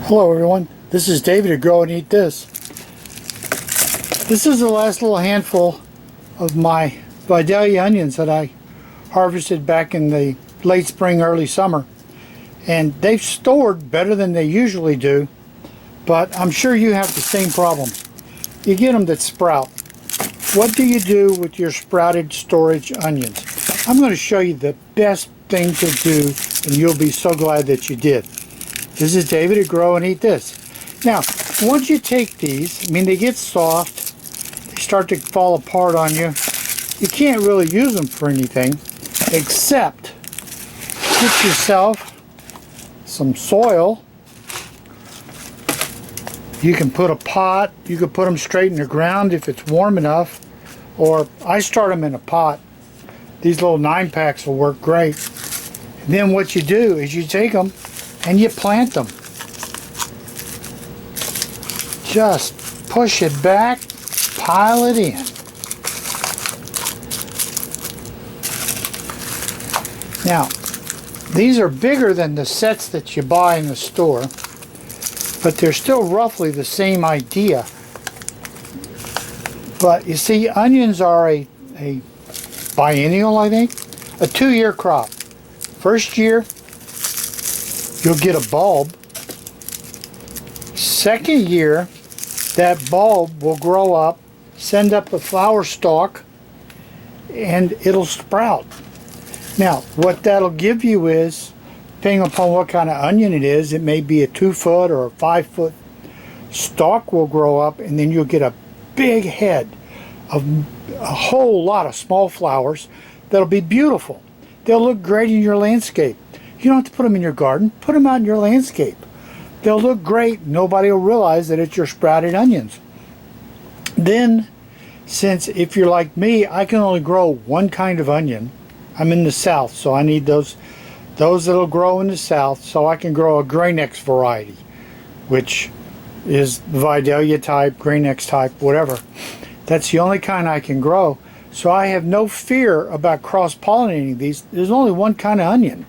Hello everyone, this is David at Grow and Eat This. This is the last little handful of my Vidalia onions that I harvested back in the late spring, early summer. And they've stored better than they usually do, but I'm sure you have the same problem. You get them that sprout. What do you do with your sprouted storage onions? I'm going to show you the best thing to do, and you'll be so glad that you did. This is David at Grow and Eat This. Now, once you take these, they get soft, they start to fall apart on you. You can't really use them for anything except get yourself some soil. You can put a pot, you can put them straight in the ground if it's warm enough, or I start them in a pot. These little 9-packs will work great. And then what you do is you take them and you plant them. Just push it back, pile it in. Now, these are bigger than the sets that you buy in the store, but they're still roughly the same idea. But you see, onions are a biennial, I think, a 2-year crop. First year, you'll get a bulb. Second year, that bulb will grow up, send up a flower stalk, and it'll sprout. Now, what that'll give you is, depending upon what kind of onion it is, it may be a 2-foot or a 5-foot stalk will grow up, and then you'll get a big head of a whole lot of small flowers that'll be beautiful. They'll look great in your landscape. You don't have to put them in your garden. Put them out in your landscape. They'll look great. Nobody will realize that it's your sprouted onions. Then, since if you're like me, I can only grow one kind of onion. I'm in the south, so I need those that'll grow in the south, so I can grow a Gray Necks variety, which is Vidalia type, Gray Necks type, whatever. That's the only kind I can grow. So I have no fear about cross-pollinating these. There's only one kind of onion.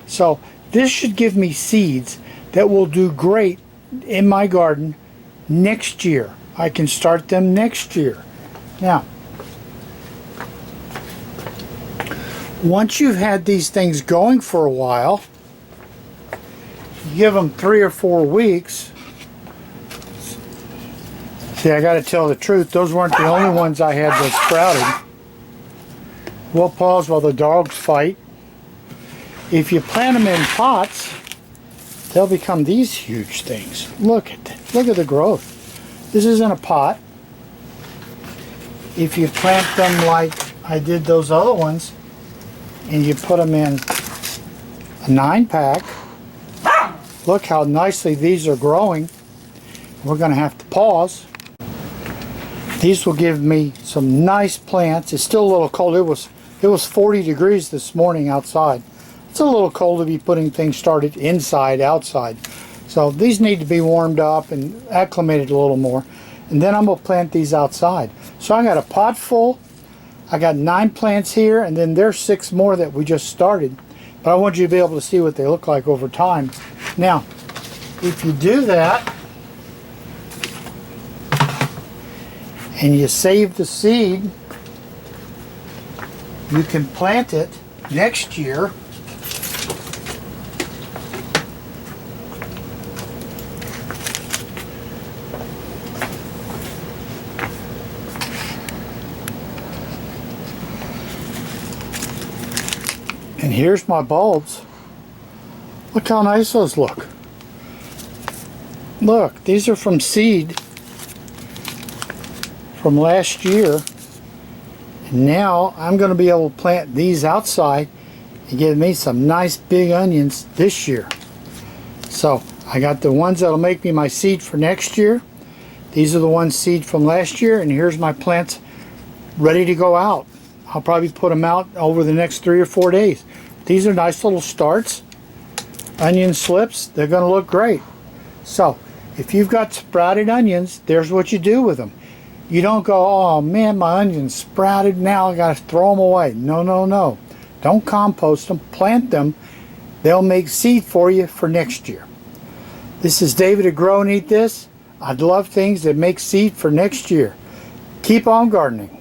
So this should give me seeds that will do great in my garden next year. I can start them next year. Now, once you've had these things going for a while, you give them 3 or 4 weeks. See, I got to tell the truth, those weren't the only ones I had that sprouted. We'll pause while the dogs fight. If you plant them in pots, they'll become these huge things. Look at the growth. This isn't a pot. If you plant them like I did those other ones, and you put them in a 9-pack, look how nicely these are growing. We're going to have to pause. These will give me some nice plants. It's still a little cold. It was 40 degrees this morning outside. It's a little cold to be putting things started inside, outside. So these need to be warmed up and acclimated a little more. And then I'm going to plant these outside. So I got a pot full. I got 9 plants here, and then there's 6 more that we just started. But I want you to be able to see what they look like over time. Now, if you do that, and you save the seed, you can plant it next year. And here's my bulbs. Look how nice those look. Look, these are from seed from last year. And now I'm going to be able to plant these outside and give me some nice big onions this year. So I got the ones that'll make me my seed for next year. These are the ones seed from last year, and here's my plants ready to go out. I'll probably put them out over the next 3 or 4 days. These are nice little starts. Onion slips, they're going to look great. So if you've got sprouted onions, there's what you do with them. You don't go, oh man, my onions sprouted, now I got to throw them away. No, no, no. Don't compost them, plant them. They'll make seed for you for next year. This is David at Grow and Eat This. I'd love things that make seed for next year. Keep on gardening.